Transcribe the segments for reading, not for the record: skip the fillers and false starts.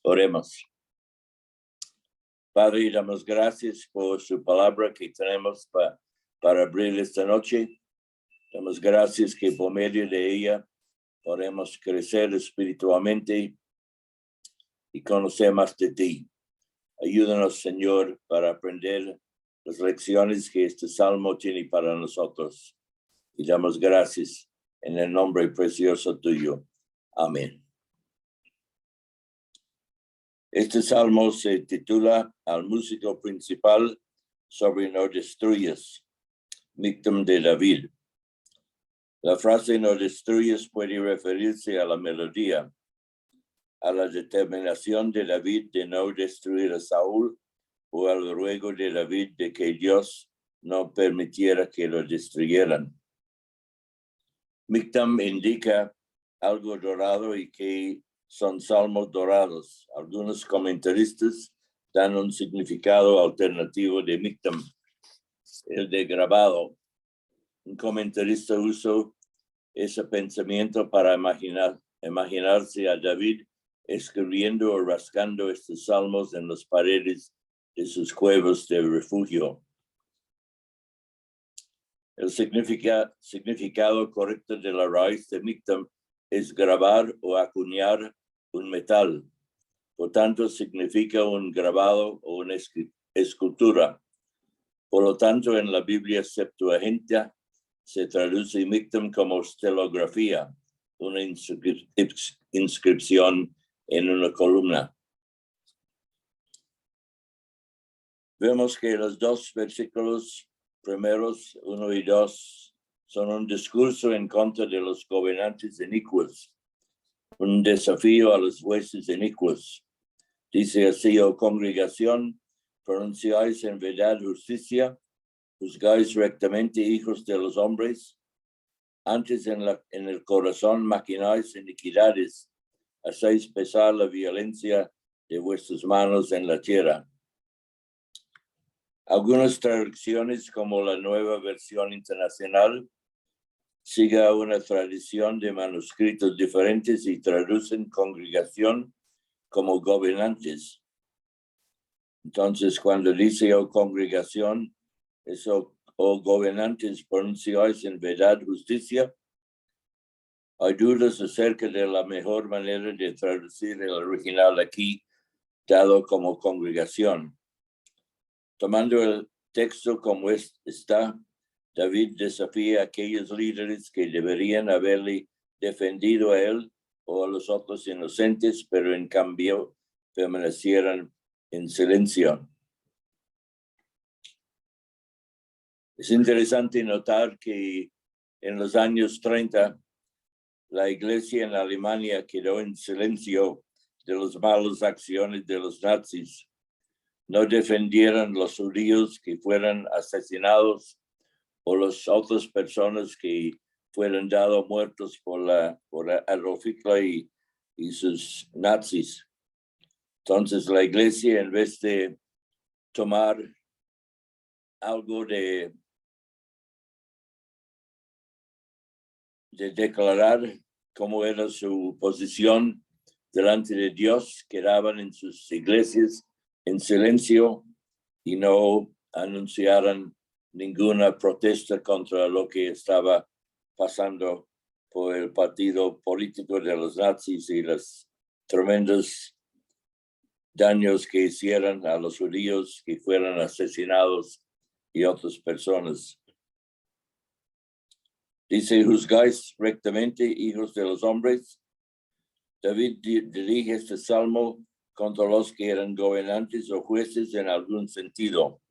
Oremos. Padre, damos gracias por su palabra que tenemos para abrir esta noche. Damos gracias que por medio de ella podemos crecer espiritualmente y conocer más de ti. Ayúdanos, Señor, para aprender las lecciones que este salmo tiene para nosotros. Y damos gracias en el nombre precioso tuyo. Amén. Este salmo se titula Al músico principal sobre no destruyas, Mictam de David. La frase no destruyas puede referirse a la melodía, a la determinación de David de no destruir a Saúl o al ruego de David de que Dios no permitiera que lo destruyeran. Mictam indica algo dorado y que son salmos dorados. Algunos comentaristas dan un significado alternativo de Mictam, el de grabado. Un comentarista usó ese pensamiento para imaginarse a David escribiendo o rascando estos salmos en las paredes de sus cuevas de refugio. El significado correcto de la raíz de Mictam es grabar o acuñar un metal. Por tanto, significa un grabado o una escultura. Por lo tanto, en la Biblia Septuaginta se traduce Mictam como estilografía, una inscripción en una columna. Vemos que los dos versículos primeros, 1 y 2, son un discurso en contra de los gobernantes inicuos, un desafío a los jueces inicuos. Dice así: oh congregación, pronunciáis en verdad justicia, juzgáis rectamente, hijos de los hombres. Antes en el corazón maquináis iniquidades, hacéis pesar la violencia de vuestras manos en la tierra. Algunas traducciones, como la Nueva Versión Internacional, sigue una tradición de manuscritos diferentes y traducen congregación como gobernantes. Entonces, cuando dice oh congregación, eso oh gobernantes, pronunciáis en verdad justicia. Hay dudas acerca de la mejor manera de traducir el original aquí, dado como congregación. Tomando el texto como está, David desafía a aquellos líderes que deberían haberle defendido a él o a los otros inocentes, pero en cambio permanecieran en silencio. Es interesante notar que en los años 30, la iglesia en Alemania quedó en silencio de las malas acciones de los nazis. No defendieron los judíos que fueran asesinados o las otras personas que fueron dados muertos por Adolf Hitler y sus nazis. Entonces la iglesia, en vez de tomar algo de declarar cómo era su posición delante de Dios, quedaban en sus iglesias en silencio y no anunciaran ninguna protesta contra lo que estaba pasando por el partido político de los nazis y los tremendos daños que hicieron a los judíos que fueron asesinados y otras personas. Dice: juzgáis rectamente, hijos de los hombres. David dirige este salmo contra los que eran gobernantes o jueces en algún sentido.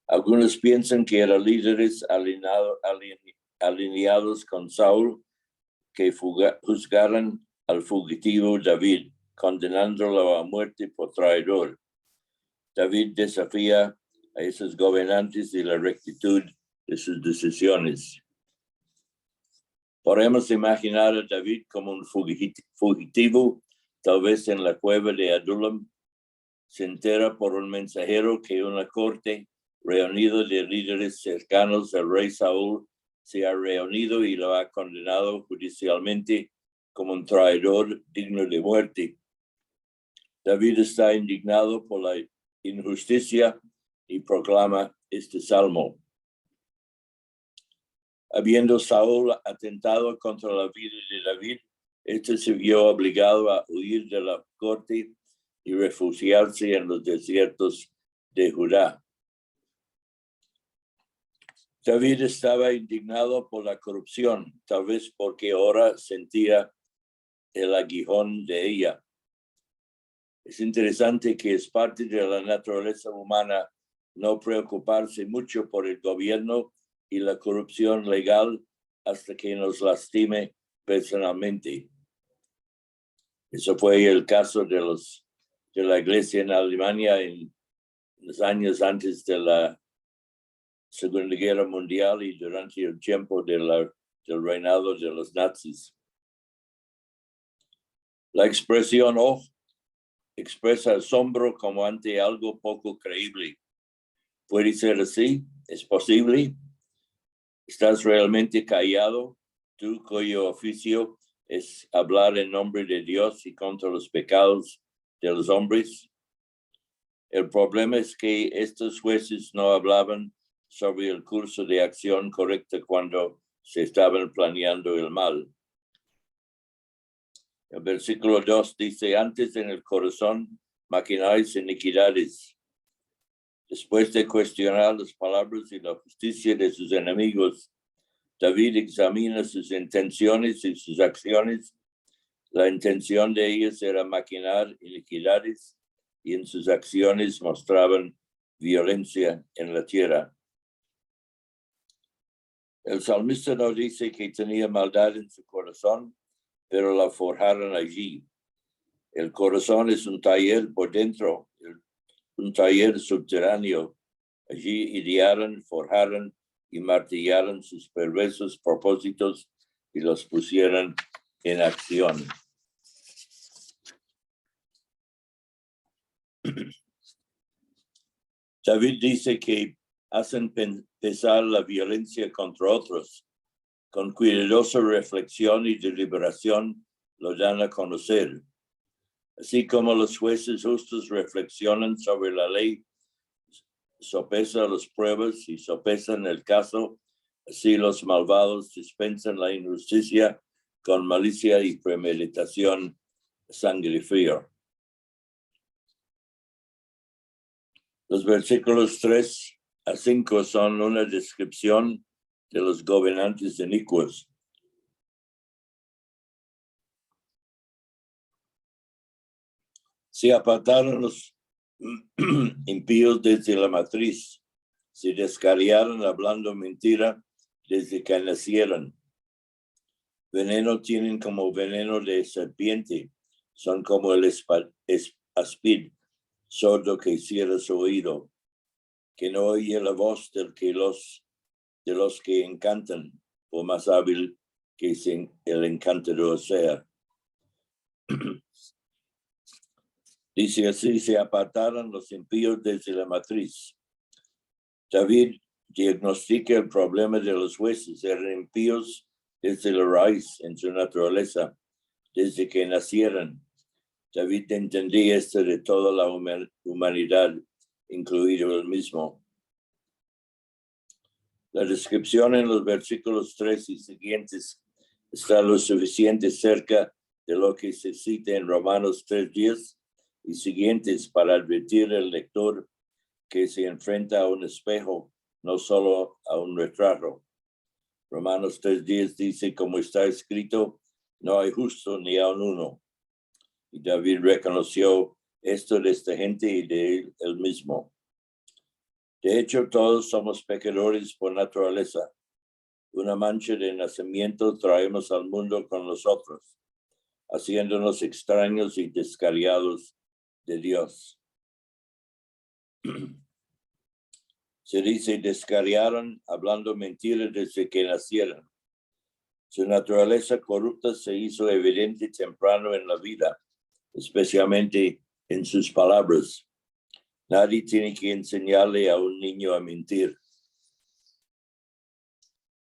Algunos piensan que eran líderes alineados con Saúl que juzgaran al fugitivo David, condenándolo a muerte por traidor. David desafía a esos gobernantes y la rectitud de sus decisiones. Podemos imaginar a David como un fugitivo, tal vez en la cueva de Adullam. Se entera por un mensajero que una corte reunido de líderes cercanos al rey Saúl se ha reunido y lo ha condenado judicialmente como un traidor digno de muerte. David está indignado por la injusticia y proclama este salmo. Habiendo Saúl atentado contra la vida de David, este se vio obligado a huir de la corte y refugiarse en los desiertos de Judá. David estaba indignado por la corrupción, tal vez porque ahora sentía el aguijón de ella. Es interesante que es parte de la naturaleza humana no preocuparse mucho por el gobierno y la corrupción legal hasta que nos lastime personalmente. Eso fue el caso de la iglesia en Alemania en los años antes de la Segunda Guerra Mundial y durante el tiempo del reinado de los nazis. La expresión "oh" expresa asombro como ante algo poco creíble. ¿Puede ser así? ¿Es posible? ¿Estás realmente callado, tú cuyo oficio es hablar en nombre de Dios y contra los pecados de los hombres? El problema es que estos jueces no hablaban sobre el curso de acción correcta cuando se estaban planeando el mal. El versículo 2 dice, antes en el corazón maquináis iniquidades. Después de cuestionar las palabras y la justicia de sus enemigos, David examina sus intenciones y sus acciones. La intención de ellos era maquinar iniquidades y en sus acciones mostraban violencia en la tierra. El salmista no dice que tenía maldad en su corazón, pero la forjaron allí. El corazón es un taller por dentro, un taller subterráneo. Allí idearon, forjaron y martillaron sus perversos propósitos y los pusieron en acción. David dice que hacen pesar la violencia contra otros. Con cuidadosa reflexión y deliberación lo dan a conocer. Así como los jueces justos reflexionan sobre la ley, sopesan las pruebas y sopesan el caso, así los malvados dispensan la injusticia con malicia y premeditación sangre fría. Los versículos 3 a 5 son una descripción de los gobernantes inicuos. Se apartaron los impíos desde la matriz, se descarriaron hablando mentira desde que nacieron. Veneno tienen como veneno de serpiente, son como el aspid, sordo que cierra su oído, que no oye la voz de los que encantan, por más hábil que el encantador sea. Dice así, se apartaron los impíos desde la matriz. David diagnostica el problema de los jueces, eran impíos desde la raíz en su naturaleza, desde que nacieron. David entendía esto de toda la humanidad, incluido él mismo. La descripción en los versículos 3 y siguientes está lo suficiente cerca de lo que se cita en Romanos 3:10 y siguientes para advertir al lector que se enfrenta a un espejo, no solo a un retrato. Romanos 3:10 dice, como está escrito, no hay justo ni aun uno. Y David reconoció esto de esta gente y de él mismo. De hecho, todos somos pecadores por naturaleza. Una mancha de nacimiento traemos al mundo con nosotros, haciéndonos extraños y descarriados de Dios. Se dice, descarriaron hablando mentiras desde que nacieron. Su naturaleza corrupta se hizo evidente temprano en la vida, especialmente en sus palabras. Nadie tiene que enseñarle a un niño a mentir.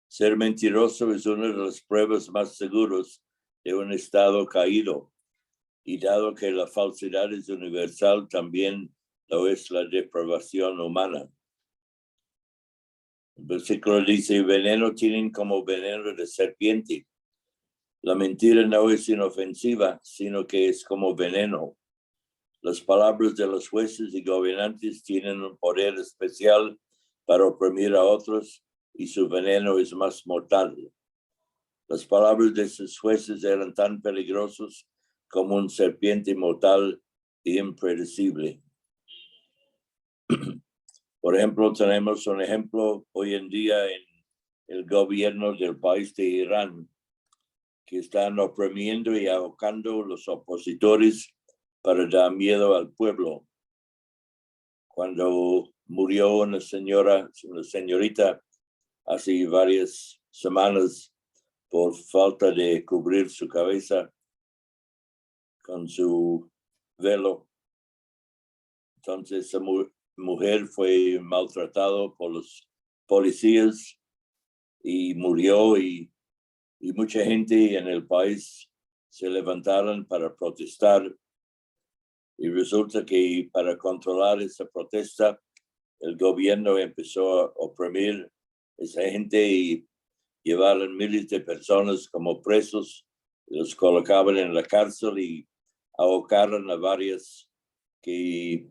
Ser mentiroso es una de las pruebas más seguras de un estado caído, y dado que la falsedad es universal, también lo es la depravación humana. El versículo dice, veneno tienen como veneno de serpiente. La mentira no es inofensiva, sino que es como veneno. Las palabras de los jueces y gobernantes tienen un poder especial para oprimir a otros, y su veneno es más mortal. Las palabras de sus jueces eran tan peligrosos como un serpiente mortal e impredecible. Por ejemplo, tenemos un ejemplo hoy en día en el gobierno del país de Irán, que están oprimiendo y ahorcando a los opositores para dar miedo al pueblo. Cuando murió una señorita hace varias semanas por falta de cubrir su cabeza con su velo, entonces esa mujer fue maltratada por los policías y murió, y mucha gente en el país se levantaron para protestar. Y resulta que para controlar esa protesta, el gobierno empezó a oprimir a esa gente y llevaron miles de personas como presos, los colocaban en la cárcel y ahorcaron a varias que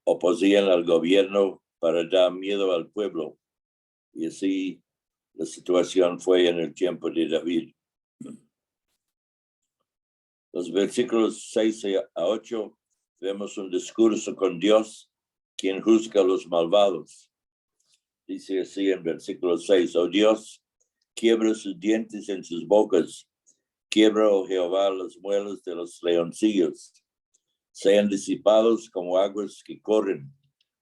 opusieron al gobierno para dar miedo al pueblo. Y así la situación fue en el tiempo de David. Los versículos 6 a 8 vemos un discurso con Dios, quien juzga a los malvados. Dice así en versículo 6, oh Dios, quiebra sus dientes en sus bocas, quiebra, oh Jehová, las muelas de los leoncillos. Sean disipados como aguas que corren,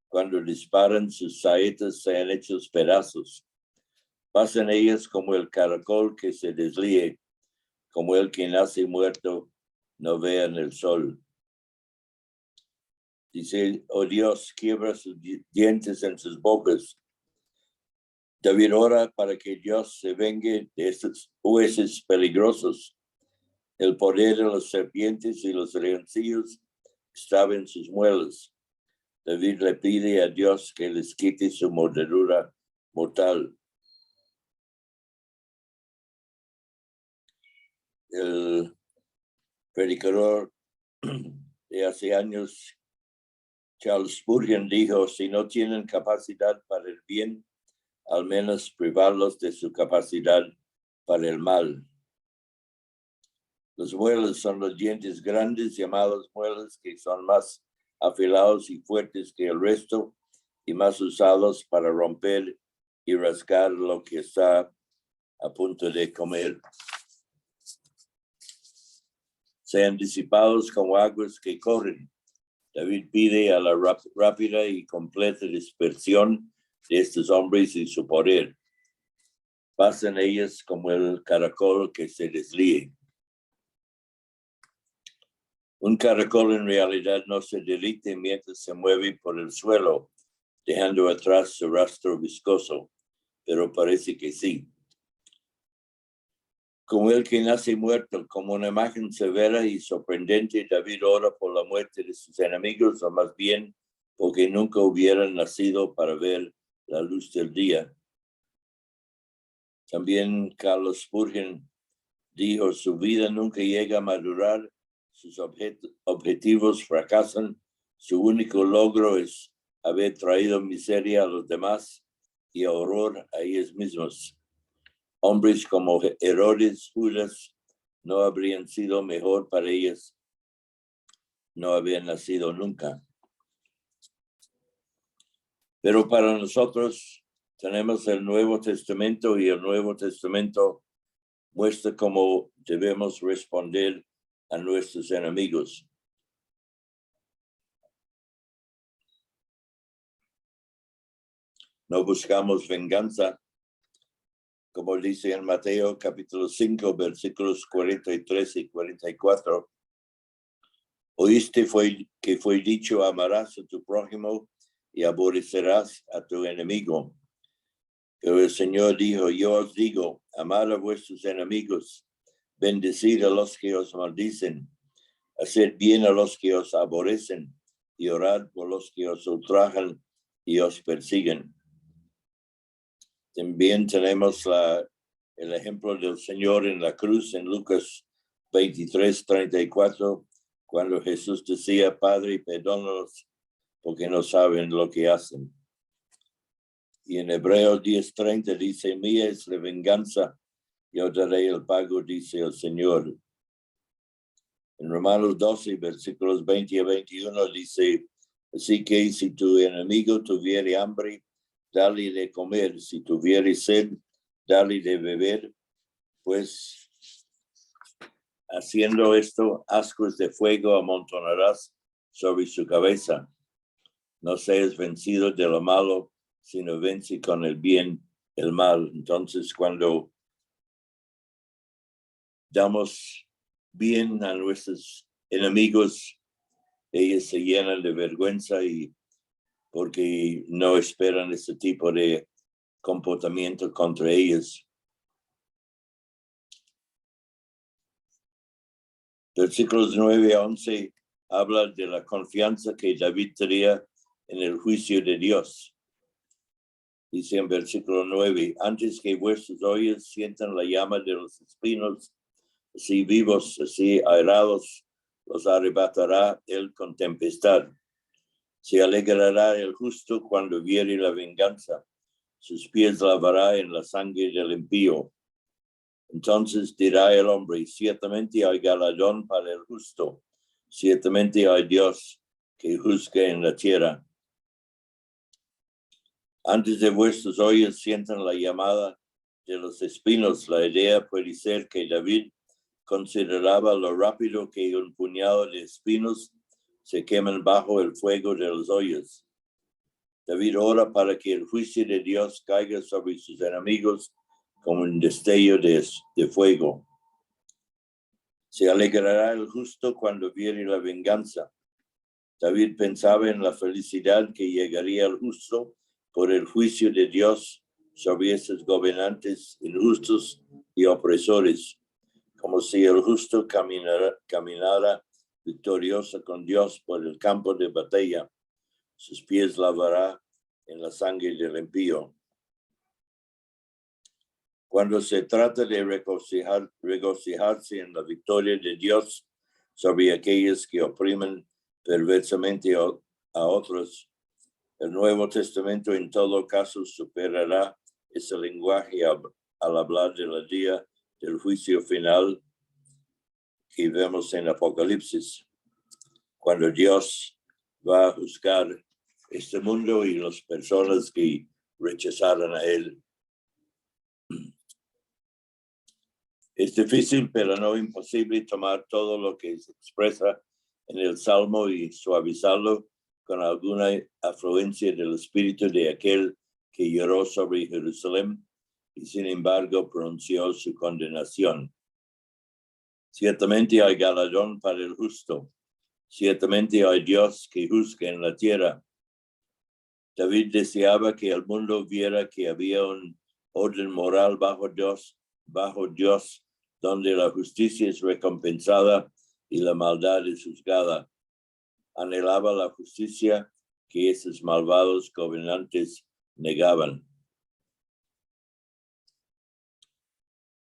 cuando disparan sus saetas sean hechos pedazos. Pasen ellas como el caracol que se deslíe, como el que nace muerto, no vean el sol. Dice, oh Dios, quiebra sus dientes en sus bocas. David ora para que Dios se vengue de estos jueces peligrosos. El poder de las serpientes y los leoncillos estaba en sus muelas. David le pide a Dios que les quite su mordedura mortal. El predicador de hace años, Charles Spurgeon, dijo, si no tienen capacidad para el bien, al menos privarlos de su capacidad para el mal. Los muelas son los dientes grandes, llamados muelas, que son más afilados y fuertes que el resto y más usados para romper y rasgar lo que está a punto de comer. Sean disipados como aguas que corren. David pide a la rápida y completa dispersión de estos hombres y su poder. Pasen ellas como el caracol que se deslíe. Un caracol en realidad no se derrite mientras se mueve por el suelo, dejando atrás su rastro viscoso, pero parece que sí. Como el que nace muerto, como una imagen severa y sorprendente, David ora por la muerte de sus enemigos, o más bien porque nunca hubieran nacido para ver la luz del día. También Carlos Spurgeon dijo, su vida nunca llega a madurar, sus objetivos fracasan, su único logro es haber traído miseria a los demás y horror a ellos mismos. Hombres como Herodes, Judas, no habrían sido mejor para ellos, no habían nacido nunca. Pero para nosotros tenemos el Nuevo Testamento, y el Nuevo Testamento muestra cómo debemos responder a nuestros enemigos. No buscamos venganza, como dice en Mateo capítulo 5, versículos 43 y 44. Oíste que fue dicho, amarás a tu prójimo y aborrecerás a tu enemigo. Pero el Señor dijo, yo os digo, amad a vuestros enemigos, bendecid a los que os maldicen, haced bien a los que os aborrecen, y orad por los que os ultrajan y os persiguen. También tenemos el ejemplo del Señor en la cruz en Lucas 23:34, cuando Jesús decía: Padre, perdónalos porque no saben lo que hacen. Y en Hebreos 10:30 dice: mía es la venganza, yo daré el pago, dice el Señor. En Romanos 12, versículos 20 a 21 dice: así que si tu enemigo tuviere hambre, dale de comer; si tuviere sed, dale de beber, pues haciendo esto, ascuas de fuego amontonarás sobre su cabeza. No seas vencido de lo malo, sino vence con el bien el mal. Entonces, cuando damos bien a nuestros enemigos, ellos se llenan de vergüenza y porque no esperan ese tipo de comportamiento contra ellos. Versículos 9 a 11 habla de la confianza que David tenía en el juicio de Dios. Dice en versículo 9: antes que vuestros oídos sientan la llama de los espinos, así vivos, así airados, los arrebatará él con tempestad. Se alegrará el justo cuando viere la venganza, sus pies lavará en la sangre del impío. Entonces dirá el hombre: ciertamente hay galardón para el justo, ciertamente hay Dios que juzgue en la tierra. Antes de vuestros oídos sientan la llamada de los espinos. La idea puede ser que David consideraba lo rápido que un puñado de espinos se queman bajo el fuego de los hoyos. David ora para que el juicio de Dios caiga sobre sus enemigos como un destello de fuego. Se alegrará el justo cuando viere la venganza. David pensaba en la felicidad que llegaría al justo por el juicio de Dios sobre esos gobernantes injustos y opresores, como si el justo caminara victorioso con Dios por el campo de batalla. Sus pies lavará en la sangre del impío. Cuando se trata de regocijarse en la victoria de Dios sobre aquellos que oprimen perversamente a otros, el Nuevo Testamento en todo caso superará ese lenguaje al hablar del día del juicio final que vemos en Apocalipsis, cuando Dios va a juzgar este mundo y las personas que rechazaron a él. Es difícil, pero no imposible, tomar todo lo que se expresa en el Salmo y suavizarlo con alguna afluencia del espíritu de aquel que lloró sobre Jerusalén y sin embargo pronunció su condenación. Ciertamente hay galardón para el justo. Ciertamente hay Dios que juzga en la tierra. David deseaba que el mundo viera que había un orden moral bajo Dios, donde la justicia es recompensada y la maldad es juzgada. Anhelaba la justicia que esos malvados gobernantes negaban.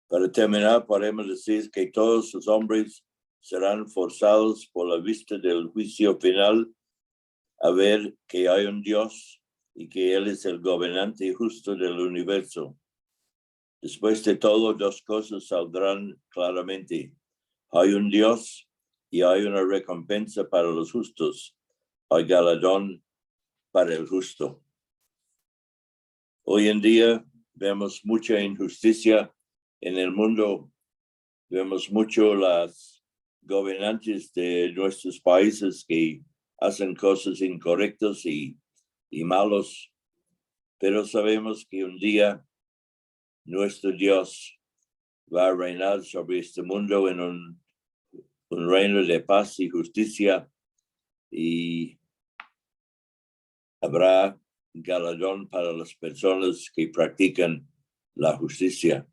Para terminar, podemos decir que todos los hombres serán forzados por la vista del juicio final a ver que hay un Dios y que Él es el gobernante justo del universo. Después de todo, dos cosas saldrán claramente. Hay un Dios y hay una recompensa para los justos. Hay galardón para el justo. Hoy en día vemos mucha injusticia en el mundo. Vemos mucho las gobernantes de nuestros países que hacen cosas incorrectas y malos, pero sabemos que un día nuestro Dios va a reinar sobre este mundo en un reino de paz y justicia, y habrá galardón para las personas que practican la justicia.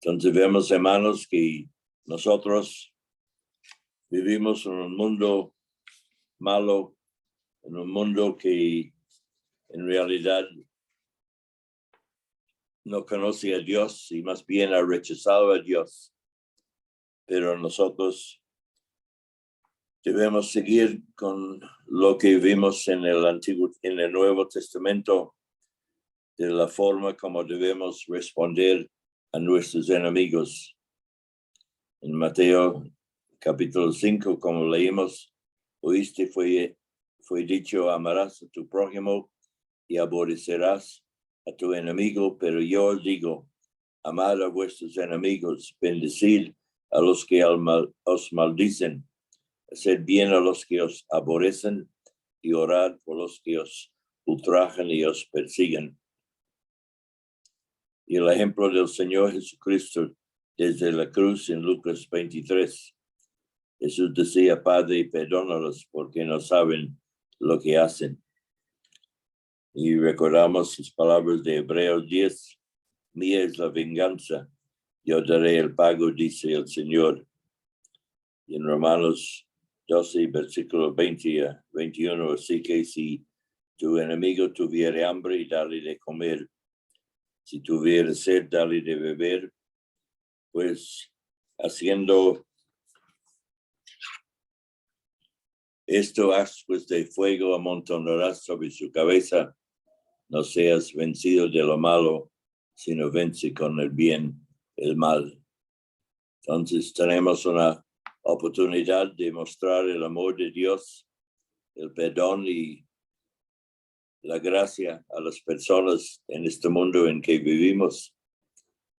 Entonces vemos, hermanos, que nosotros vivimos en un mundo malo, en un mundo que en realidad no conoce a Dios y más bien ha rechazado a Dios. Pero nosotros debemos seguir con lo que vimos en el Nuevo Testamento, de la forma como debemos responder a nuestros enemigos. En Mateo capítulo 5, como leímos, oíste fue dicho, amarás a tu prójimo y aborrecerás a tu enemigo, pero yo os digo, amad a vuestros enemigos, bendecid a los que os maldicen, haced bien a los que os aborrecen y orad por los que os ultrajan y os persiguen. Y el ejemplo del Señor Jesucristo desde la cruz en Lucas 23. Jesús decía, Padre, perdónalos porque no saben lo que hacen. Y recordamos sus palabras de Hebreos 10, mía es la venganza, yo daré el pago, dice el Señor. Y en Romanos 12, versículo 20 a 21, así que si tu enemigo tuviere hambre, dale de comer. Si tuviere sed, dale de beber, pues haciendo esto, ascuas de fuego amontonarás sobre su cabeza. No seas vencido de lo malo, sino vence con el bien el mal. Entonces tenemos una oportunidad de mostrar el amor de Dios, el perdón y la gracia a las personas en este mundo en que vivimos.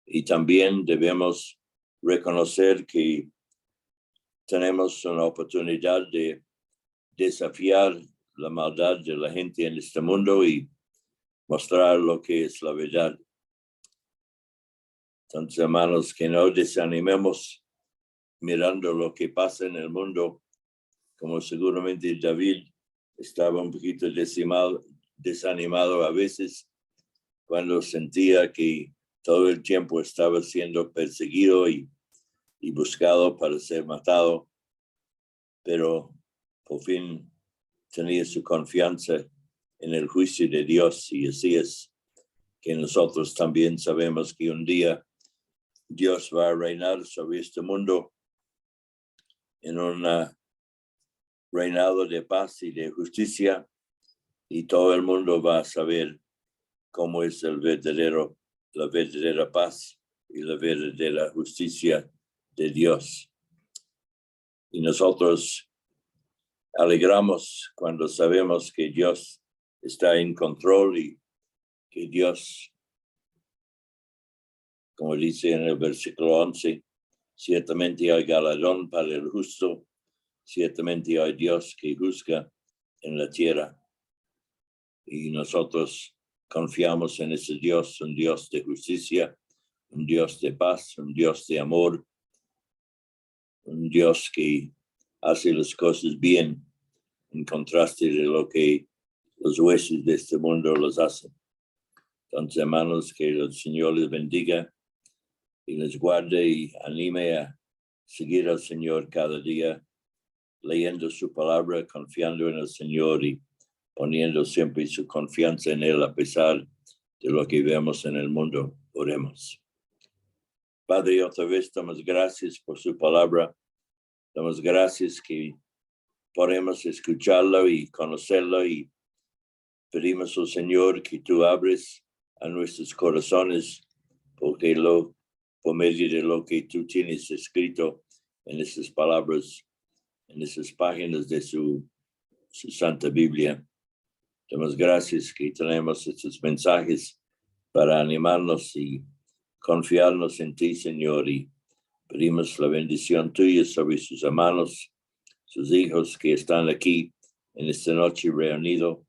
Y también debemos reconocer que tenemos una oportunidad de desafiar la maldad de la gente en este mundo y mostrar lo que es la verdad. Entonces, hermanos, que no desanimemos mirando lo que pasa en el mundo, como seguramente David estaba un poquito desanimado a veces cuando sentía que todo el tiempo estaba siendo perseguido y buscado para ser matado, pero por fin tenía su confianza en el juicio de Dios, y así es que nosotros también sabemos que un día Dios va a reinar sobre este mundo en un reinado de paz y de justicia, y todo el mundo va a saber cómo es la verdadera paz y la verdadera justicia de Dios. Y nosotros alegramos cuando sabemos que Dios está en control y que Dios, como dice en el versículo 11, ciertamente hay galardón para el justo, ciertamente hay Dios que juzga en la tierra. Y nosotros confiamos en ese Dios, un Dios de justicia, un Dios de paz, un Dios de amor, un Dios que hace las cosas bien, en contraste de lo que los jueces de este mundo los hacen. Entonces, hermanos, que el Señor les bendiga y les guarde y anime a seguir al Señor cada día, leyendo su palabra, confiando en el Señor y poniendo siempre su confianza en Él a pesar de lo que vemos en el mundo. Oremos. Padre, otra vez damos gracias por su palabra. Damos gracias que podemos escucharlo y conocerlo, y pedimos al Señor que tú abres a nuestros corazones porque por medio de lo que tú tienes escrito en esas palabras, en esas páginas de su Santa Biblia. Damos gracias que tenemos estos mensajes para animarnos y confiarnos en ti, Señor, y pedimos la bendición tuya sobre sus hermanos, sus hijos que están aquí en esta noche reunidos,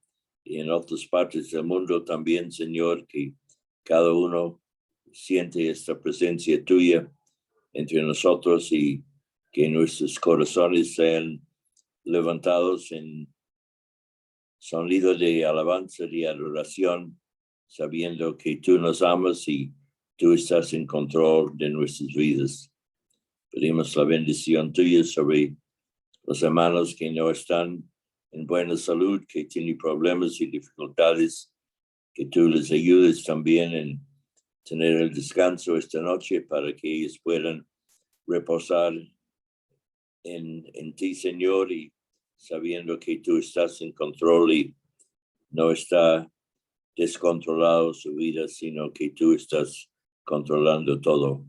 y en otras partes del mundo también, Señor, que cada uno siente esta presencia tuya entre nosotros y que nuestros corazones sean levantados en sonido de alabanza y adoración, sabiendo que tú nos amas y tú estás en control de nuestras vidas. Pedimos la bendición tuya sobre los hermanos que no están en buena salud, que tienen problemas y dificultades, que tú les ayudes también en tener el descanso esta noche para que ellos puedan reposar en ti, Señor, y sabiendo que tú estás en control y no está descontrolado su vida, sino que tú estás controlando todo.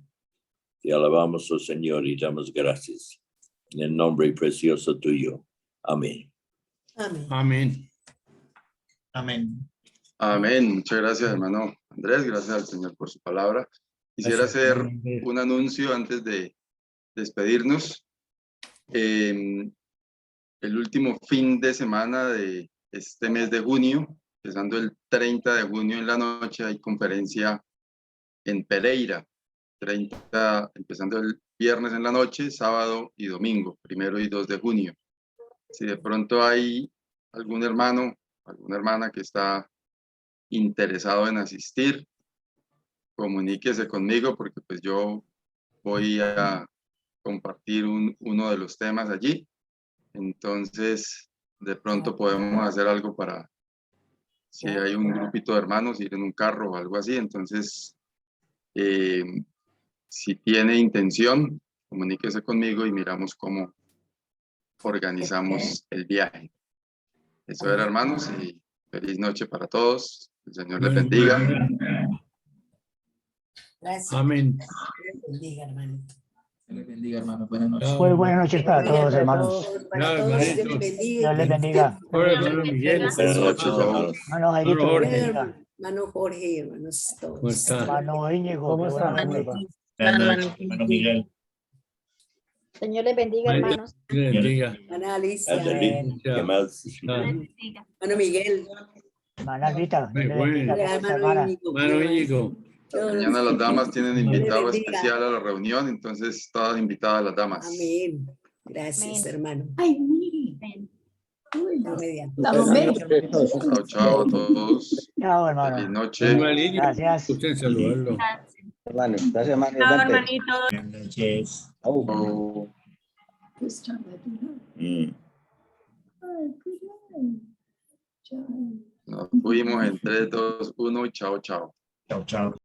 Te alabamos, oh Señor, y damos gracias. En el nombre precioso tuyo. Amén. Amén. Amén. Amén. Amén. Muchas gracias, hermano Andrés. Gracias al Señor por su palabra. Quisiera hacer un anuncio antes de despedirnos. El último fin de semana de este mes de junio, empezando el 30 de junio en la noche, hay conferencia en Pereira. Empezando el viernes en la noche, sábado y domingo, 1 y 2 de junio. Si de pronto hay algún hermano, alguna hermana que está interesado en asistir, comuníquese conmigo porque pues yo voy a compartir uno de los temas allí. Entonces, de pronto podemos hacer algo para, si hay un grupito de hermanos, ir en un carro o algo así. Entonces, si tiene intención, comuníquese conmigo y miramos cómo organizamos el viaje. Eso era, hermanos, y feliz noche para todos. El Señor les bendiga. Gracias. Amén. Dios bendiga, hermanito. Dios les bendiga, hermano. Buenas noches. Chao. Muy buenas noches para todos, hermanos. Para Chao, todos, Dios hermanito. les bendiga. Dios les bendiga. Hola, hermano Miguel. Buenas noches, hermanos. Hermano Jairito, Dios les bendiga. Hermano Jorge, hermanos todos. ¿Cómo está? Hermano Íñigo, ¿Cómo qué está? buena verlo. Buenas noches, hermano Miguel. Señor les bendiga, Amén. hermanos. Dios les bendiga. Hermana Alicia, Adelí, ¿qué más? Chao. hermano Miguel, Hermana Rita, Dios les Muy bendiga. bueno. ¿Cómo está, hermano hermana? Íñigo. Hermano Íñigo. Mañana las damas tienen Dios les invitado bendiga. especial a la reunión, entonces todas invitadas las damas. Amén. Gracias, Amén. hermano. Amén. Dios mediante. Chao, chao a todos. Chao, Feliz hermano. noche. Hermano Íñigo, Gracias. gusto en saludarlo. Hermano, gracias, hermano. Chao, Dante. hermanito. Buenas noches. Au. Chao. Mm. Nos fuimos en 3, 2, 1 y chao, chao. Chao, chao.